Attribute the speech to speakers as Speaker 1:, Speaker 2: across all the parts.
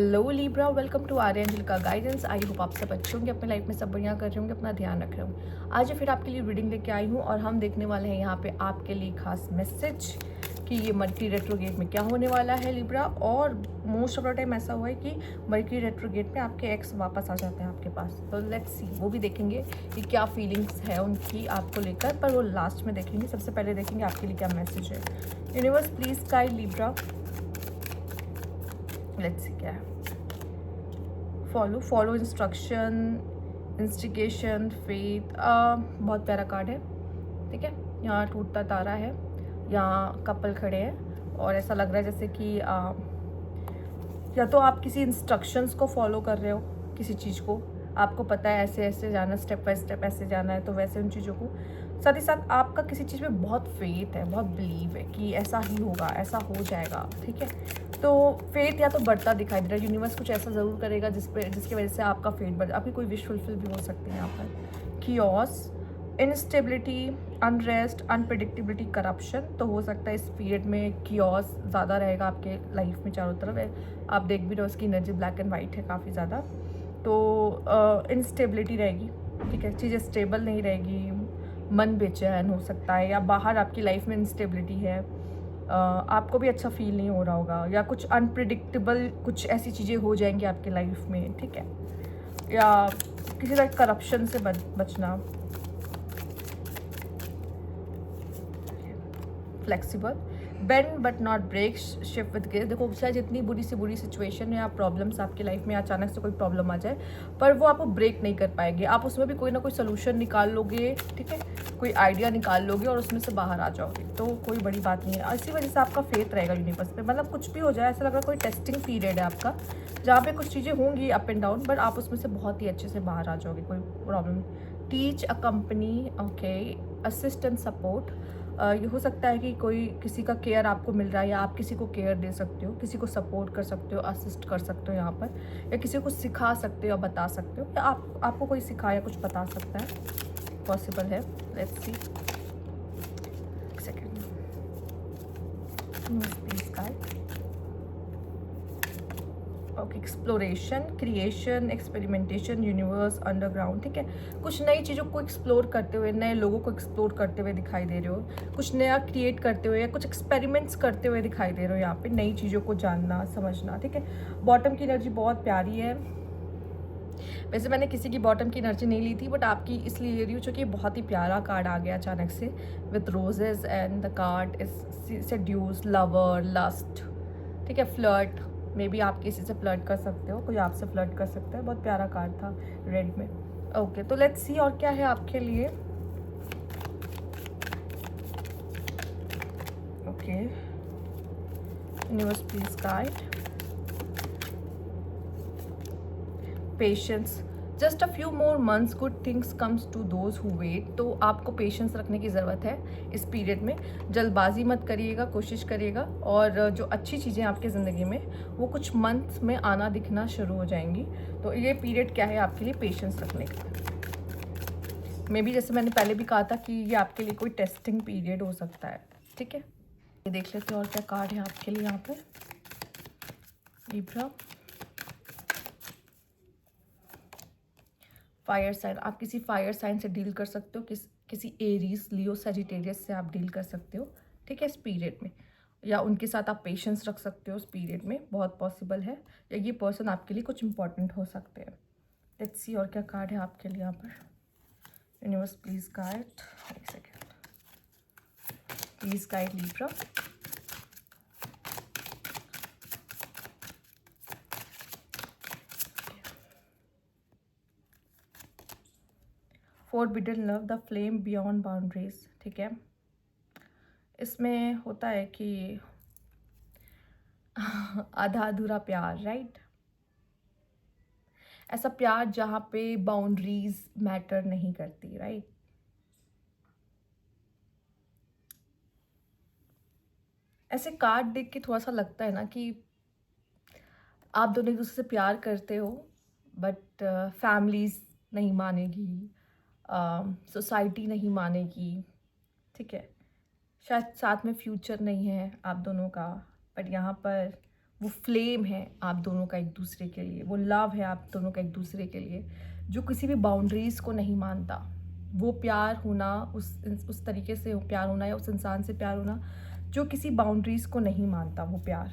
Speaker 1: Hello Libra, welcome to Arya angel का guidance. I hope आप सब अच्छे होंगे, अपने लाइफ में सब बढ़िया कर रहे होंगे, अपना ध्यान रख रहे होंगे। आज फिर आपके लिए रीडिंग लेके आई हूँ और हम देखने वाले हैं यहाँ पे आपके लिए खास मैसेज कि ये मर्क्यूरी रेट्रोगेट में क्या होने वाला है लिब्रा। और मोस्ट ऑफ द टाइम ऐसा हुआ है कि मर्क्यूरी रेट्रोगेट में आपके एक्स वापस आ जाते हैं आपके पास। तो लेट्स सी, वो भी देखेंगे कि क्या फीलिंग्स है उनकी आपको लेकर, पर वो लास्ट में देखेंगे। सबसे पहले देखेंगे आपके लिए क्या मैसेज है। Universe please guide Libra, let's see क्या है। Follow instruction, instigation, faith. बहुत प्यारा कार्ड है, ठीक है। यहाँ टूटता तारा है, यहाँ कपल खड़े हैं और ऐसा लग रहा है जैसे कि या तो आप किसी इंस्ट्रक्शंस को फॉलो कर रहे हो, किसी चीज़ को आपको पता है ऐसे ऐसे जाना, स्टेप बाय स्टेप ऐसे जाना है, तो वैसे उन चीज़ों को। साथ ही साथ आपका किसी चीज़ में बहुत फेथ है, बहुत बिलीव है कि ऐसा ही होगा, ऐसा हो जाएगा, ठीक है। तो फेथ या तो बढ़ता दिखाई दे रहा है, यूनिवर्स कुछ ऐसा ज़रूर करेगा जिसकी वजह से आपका फेथ बढ़, आपकी कोई विश फुलफिल भी हो सकती है यहाँ पर। Chaos, instability, unrest, unpredictability, corruption. तो हो सकता है इस पीरियड में कियोस ज़्यादा रहेगा आपके लाइफ में, चारों तरफ आप देख भी रहे हो उसकी एनर्जी ब्लैक एंड वाइट है काफ़ी ज़्यादा। तो इनस्टेबिलिटी रहेगी, ठीक है, चीज़ें स्टेबल नहीं रहेगी, मन बेचैन हो सकता है, या बाहर आपकी लाइफ में इंस्टेबिलिटी है, आपको भी अच्छा फील नहीं हो रहा होगा, या कुछ अनप्रिडिक्टेबल कुछ ऐसी चीज़ें हो जाएंगी आपके लाइफ में, ठीक है। या किसी तरह करप्शन से बचना, flexible, bend but not break, shift with grace. देखो, चाहे जितनी बुरी से बुरी सिचुएशन या प्रॉब्लम्स आपकी लाइफ में अचानक से कोई प्रॉब्लम आ जाए, पर वो आपको ब्रेक नहीं कर पाएंगे। आप उसमें भी कोई ना कोई सोल्यूशन निकाल लोगे, ठीक है, कोई आइडिया निकाल लोगे और उसमें से बाहर आ जाओगे, तो कोई बड़ी बात नहीं है। इसी वजह से आपका फेथ रहेगा यूनिवर्स पे। मतलब कुछ भी हो जाए, ऐसा लग रहा है कोई टेस्टिंग पीरियड है आपका, जहाँ पे कुछ चीज़ें होंगी अप एंड डाउन, बट आप उसमें से बहुत ही अच्छे से बाहर आ जाओगे, कोई problem. Teach, a company, okay, assist and support. ये हो सकता है कि कोई किसी का केयर आपको मिल रहा है, या आप किसी को केयर दे सकते हो, किसी को सपोर्ट कर सकते हो, असिस्ट कर सकते हो यहाँ पर, या किसी को सिखा सकते हो, बता सकते हो, या आपको कोई सिखाया कुछ बता सकता है, पॉसिबल है। Let's see, second please guide. Okay, exploration, creation, experimentation, universe, underground, ठीक है। कुछ नई चीज़ों को एक्सप्लोर करते हुए, नए लोगों को एक्सप्लोर करते हुए दिखाई दे रहे हो, कुछ नया क्रिएट करते हुए, या कुछ एक्सपेरिमेंट्स करते हुए दिखाई दे रहे हो यहाँ पे, नई चीज़ों को जानना, समझना, ठीक है। बॉटम की एनर्जी बहुत प्यारी है। वैसे मैंने किसी की बॉटम की एनर्जी नहीं ली थी, बट आपकी इसलिए ले रही हूँ क्योंकि बहुत ही प्यारा कार्ड आ गया अचानक से, with roses, and the card is seduce, lover, lust, ठीक है, फ्लर्ट। मे बी आप किसी से फ्लर्ट कर सकते हो, कोई आपसे फ्लर्ट कर सकता है। बहुत प्यारा कार्ड था रेड में। ओके, तो लेट्स सी और क्या है आपके लिए। Okay, universe please guide. Patience, just a few more months, good things comes to those who wait. तो आपको पेशेंस रखने की ज़रूरत है इस पीरियड में। जल्दबाजी मत करिएगा, कोशिश करिएगा, और जो अच्छी चीज़ें आपकी ज़िंदगी में वो कुछ मंथ्स में आना दिखना शुरू हो जाएंगी। तो ये पीरियड क्या है आपके लिए, पेशेंस रखने का। मे बी जैसे मैंने पहले भी कहा था कि ये आपके लिए कोई टेस्टिंग पीरियड हो सकता है, ठीक है। ये देख लेते हैं और क्या कार्ड है आपके लिए यहाँ पर लिब्रा। फायर साइन, आप किसी फायर साइन से डील कर सकते हो, किसी एरीज, लियो, सजिटेरियस से आप डील कर सकते हो, ठीक है, इस पीरियड में। या उनके साथ आप पेशेंस रख सकते हो इस पीरियड में, बहुत पॉसिबल है। या ये पर्सन आपके लिए कुछ इंपॉर्टेंट हो सकते हैं। लेट्स सी और क्या कार्ड है आपके लिए यहाँ पर। यूनिवर्स प्लीज गाइड, एक second, please guide Libra. Forbidden love, the flame beyond boundaries, ठीक है। इसमें होता है कि आधा अधूरा प्यार, राइट। ऐसा प्यार जहाँ पे बाउंड्रीज मैटर नहीं करती, राइट। ऐसे कार्ड देख के थोड़ा सा लगता है ना कि आप दोनों एक दूसरे से प्यार करते हो, बट फैमिलीज नहीं मानेगी, सोसाइटी नहीं मानेगी, ठीक है। शायद साथ में फ्यूचर नहीं है आप दोनों का, बट यहाँ पर वो फ्लेम है आप दोनों का एक दूसरे के लिए, वो लव है आप दोनों का एक दूसरे के लिए, जो किसी भी बाउंड्रीज़ को नहीं मानता। वो प्यार होना, उस तरीके से प्यार होना या उस इंसान से प्यार होना जो किसी बाउंड्रीज़ को नहीं मानता, वो प्यार,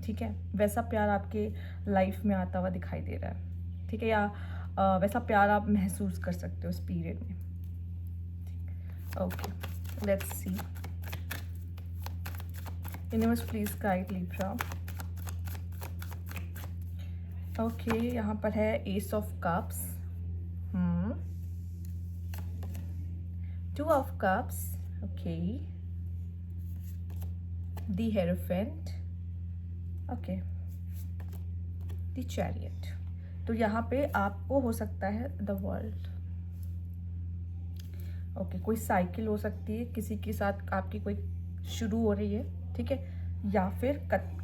Speaker 1: ठीक है, वैसा प्यार आपके लाइफ में आता हुआ दिखाई दे रहा है, ठीक है, या वैसा प्यार आप महसूस कर सकते हो इस पीरियड में। Okay, let's see universe please guide Libra. Okay, यहाँ पर है S of cups, 2 of cups, okay, the hierophant, okay, the chariot. तो यहाँ पे आपको हो सकता है द वर्ल्ड, ओके, कोई साइकिल हो सकती है, किसी के साथ आपकी कोई शुरू हो रही है, ठीक है, या फिर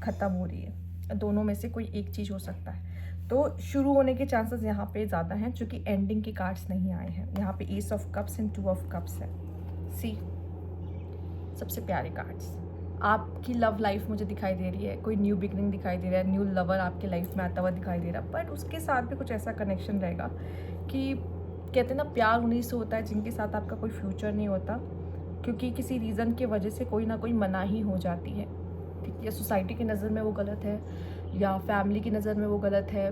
Speaker 1: ख़त्म हो रही है, दोनों में से कोई एक चीज़ हो सकता है। तो शुरू होने के चांसेस यहाँ पे ज़्यादा हैं, क्योंकि एंडिंग के कार्ड्स नहीं आए हैं। यहाँ पे S of cups and 2 of cups है। सी, सबसे प्यारे कार्ड्स, आपकी लव लाइफ मुझे दिखाई दे रही है, कोई न्यू बिगनिंग दिखाई दे रहा है, न्यू लवर आपके लाइफ में आता हुआ दिखाई दे रहा है, बट उसके साथ भी कुछ ऐसा कनेक्शन रहेगा कि कहते हैं ना, प्यार उन्हीं से होता है जिनके साथ आपका कोई फ्यूचर नहीं होता, क्योंकि किसी रीज़न की वजह से कोई ना कोई मनाही हो जाती है, ठीक है, या सोसाइटी की नज़र में वो गलत है, या फैमिली की नज़र में वो गलत है,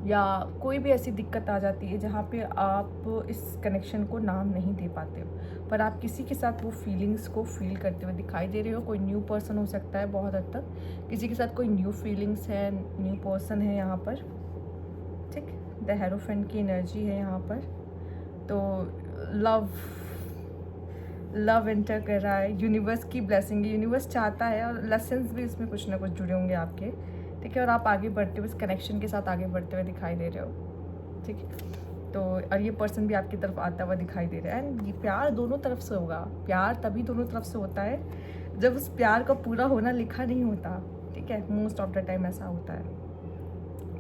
Speaker 1: या कोई भी ऐसी दिक्कत आ जाती है जहाँ पे आप इस कनेक्शन को नाम नहीं दे पाते हो, पर आप किसी के साथ वो फीलिंग्स को फील करते हुए दिखाई दे रहे हो। कोई न्यू पर्सन हो सकता है, बहुत हद तक किसी के साथ कोई न्यू फीलिंग्स है, न्यू पर्सन है यहाँ पर, ठीक, द हेरोफेंट की एनर्जी है यहाँ पर। तो लव एंटर कर रहा है, यूनिवर्स की ब्लेसिंग, यूनिवर्स चाहता है, और लेसन्स भी इसमें कुछ ना कुछ जुड़े होंगे आपके, ठीक है, और आप आगे बढ़ते हुए इस कनेक्शन के साथ आगे बढ़ते हुए दिखाई दे रहे हो, ठीक है। तो और ये पर्सन भी आपकी तरफ आता हुआ दिखाई दे रहा है, एंड ये प्यार दोनों तरफ से होगा। प्यार तभी दोनों तरफ से होता है जब उस प्यार का पूरा होना लिखा नहीं होता, ठीक है, मोस्ट ऑफ द टाइम ऐसा होता है,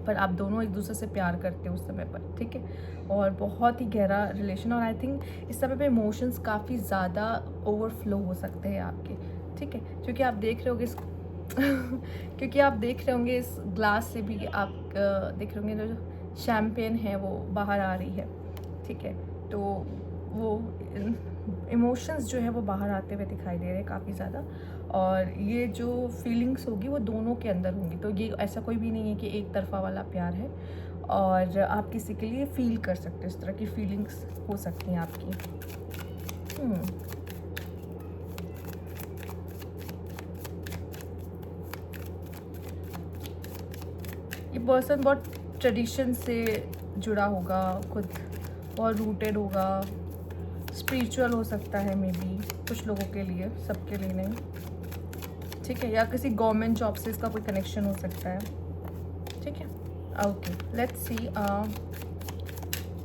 Speaker 1: पर आप दोनों एक दूसरे से प्यार करते हो उस समय पर, ठीक है, और बहुत ही गहरा रिलेशन। और आई थिंक इस समय पे इमोशंस काफ़ी ज़्यादा ओवरफ्लो हो सकते हैं आपके, ठीक है, क्योंकि आप देख रहे होंगे क्योंकि आप देख रहे होंगे इस ग्लास से भी, आप देख रहे होंगे जो शैम्पेन है वो बाहर आ रही है, ठीक है, तो वो इमोशंस जो है वो बाहर आते हुए दिखाई दे रहे हैं काफ़ी ज़्यादा, और ये जो फीलिंग्स होगी वो दोनों के अंदर होंगी। तो ये ऐसा कोई भी नहीं है कि एक तरफा वाला प्यार है, और आप किसी के लिए फील कर सकते हो, इस तरह की फीलिंग्स हो सकती हैं आपकी। ये पर्सन बहुत ट्रेडिशन से जुड़ा होगा, खुद बहुत रूटेड होगा, स्पिरिचुअल हो सकता है मे बी कुछ लोगों के लिए, सबके लिए नहीं, ठीक है, या किसी गवर्नमेंट जॉब से इसका कोई कनेक्शन हो सकता है, ठीक है। ओके, लेट्स सी,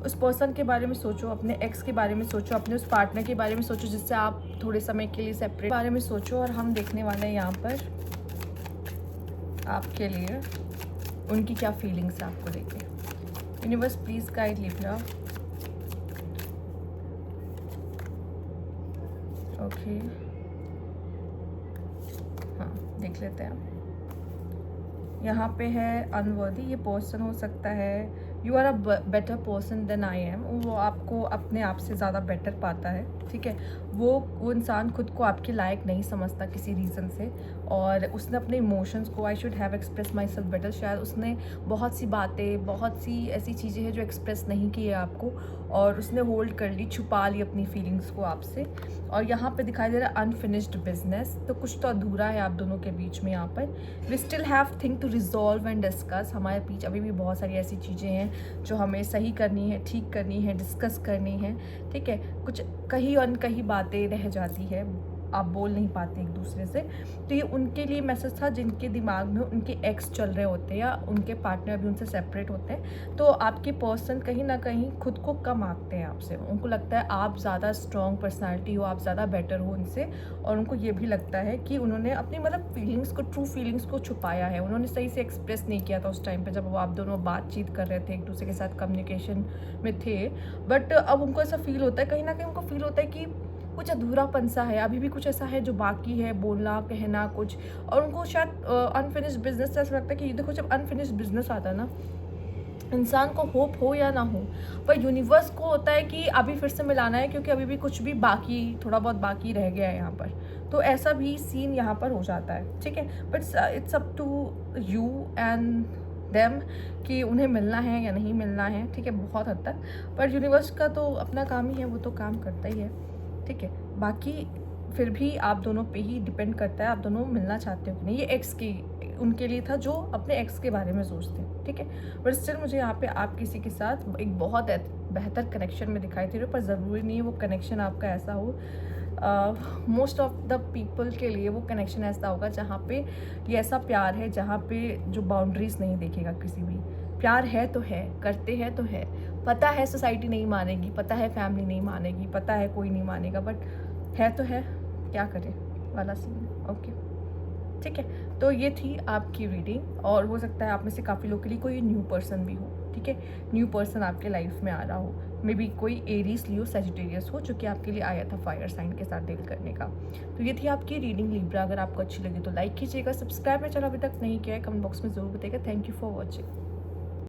Speaker 1: उस पर्सन के बारे में सोचो, अपने एक्स के बारे में सोचो, अपने उस पार्टनर के बारे में सोचो जिससे आप थोड़े समय के लिए सेपरेट, बारे में सोचो, और हम देखने वाले हैं यहाँ पर आपके लिए उनकी क्या फीलिंग्स है आपको लेके। Universe please guide Libra. Okay, हाँ, देख लेते हैं। यहाँ पे है अनवर्दी, ये पर्सन हो सकता है you are a better person than I am, वो आपको अपने आप से ज़्यादा बेटर पाता है, ठीक है, वो इंसान खुद को आपके लायक नहीं समझता किसी रीज़न से, और उसने अपने इमोशंस को, I should have express my self better, शायद उसने बहुत सी बातें, बहुत सी ऐसी चीज़ें हैं जो एक्सप्रेस नहीं की है आपको, और उसने होल्ड कर ली, छुपा ली अपनी फीलिंग्स को आपसे। और यहाँ पे दिखाई दे रहा है अनफिनिश्ड बिजनेस, तो कुछ तो अधूरा है आप दोनों के बीच में। यहाँ पर we still have thing to resolve and discuss, हमारे बीच अभी भी बहुत सारी ऐसी चीज़ें हैं जो हमें सही करनी है, ठीक करनी है, डिस्कस करनी है, ठीक है, कुछ कहीं अनकही बातें रह जाती है, आप बोल नहीं पाते एक दूसरे से। तो ये उनके लिए मैसेज था जिनके दिमाग में उनके एक्स चल रहे होते हैं, या उनके पार्टनर भी उनसे सेपरेट होते हैं, तो आपके पर्सन कहीं ना कहीं खुद को कम आंकते हैं आपसे, उनको लगता है आप ज़्यादा स्ट्रॉन्ग पर्सनालिटी हो, आप ज़्यादा बेटर हो उनसे, और उनको ये भी लगता है कि उन्होंने अपनी मतलब फीलिंग्स को, ट्रू फीलिंग्स को छुपाया है, उन्होंने सही से एक्सप्रेस नहीं किया था उस टाइम पर जब वो आप दोनों बातचीत कर रहे थे, एक दूसरे के साथ कम्युनिकेशन में थे। बट अब उनको ऐसा फील होता है, कहीं ना कहीं उनको फील होता है कि कुछ अधूरापन सा है, अभी भी कुछ ऐसा है जो बाकी है, बोलना कहना कुछ, और उनको शायद अनफिनिश्ड बिजनेस ऐसा लगता है कि देखो जब अनफिनिश्ड बिजनेस आता है ना, इंसान को होप हो या ना हो, पर यूनिवर्स को होता है कि अभी फिर से मिलाना है, क्योंकि अभी भी कुछ भी बाकी, थोड़ा बहुत बाकी रह गया है यहाँ पर। तो ऐसा भी सीन यहाँ पर हो जाता है, ठीक है। But it's up to you and them कि उन्हें मिलना है या नहीं मिलना है, ठीक है, बहुत हद तक। पर यूनिवर्स का तो अपना काम ही है, वो तो काम करता ही है, ठीक है। बाकी फिर भी आप दोनों पे ही डिपेंड करता है, आप दोनों मिलना चाहते हो कि नहीं। ये एक्स की उनके लिए था जो अपने एक्स के बारे में सोचते हैं, ठीक है। बट स्टिल मुझे यहाँ पे आप किसी के साथ एक बहुत बेहतर कनेक्शन में दिखाई दे रहे हो, पर ज़रूरी नहीं है वो कनेक्शन आपका ऐसा हो। मोस्ट ऑफ द पीपल के लिए वो कनेक्शन ऐसा होगा जहाँ पे ये ऐसा प्यार है जहाँ पे जो बाउंड्रीज नहीं देखेगा किसी भी। प्यार है तो है, करते हैं तो है, पता है सोसाइटी नहीं मानेगी, पता है फैमिली नहीं मानेगी, पता है कोई नहीं मानेगा, बट है तो है, क्या करें वाला सीन। ओके, ठीक है। तो ये थी आपकी रीडिंग, और हो सकता है आप में से काफ़ी लोगों के लिए कोई न्यू पर्सन भी हो, ठीक है। न्यू पर्सन आपके लाइफ में आ रहा हो, मे बी कोई एरीज, लियो, सजिटेरियस हो, जो कि आपके लिए आया था फायर साइन के साथ डील करने का। तो ये थी आपकी रीडिंग लिब्रा। अगर आपको अच्छी लगी तो लाइक कीजिएगा, सब्सक्राइब मेरा चैनल अभी तक नहीं किया है कमेंट बॉक्स में ज़रूर बताइएगा। Thank you for watching.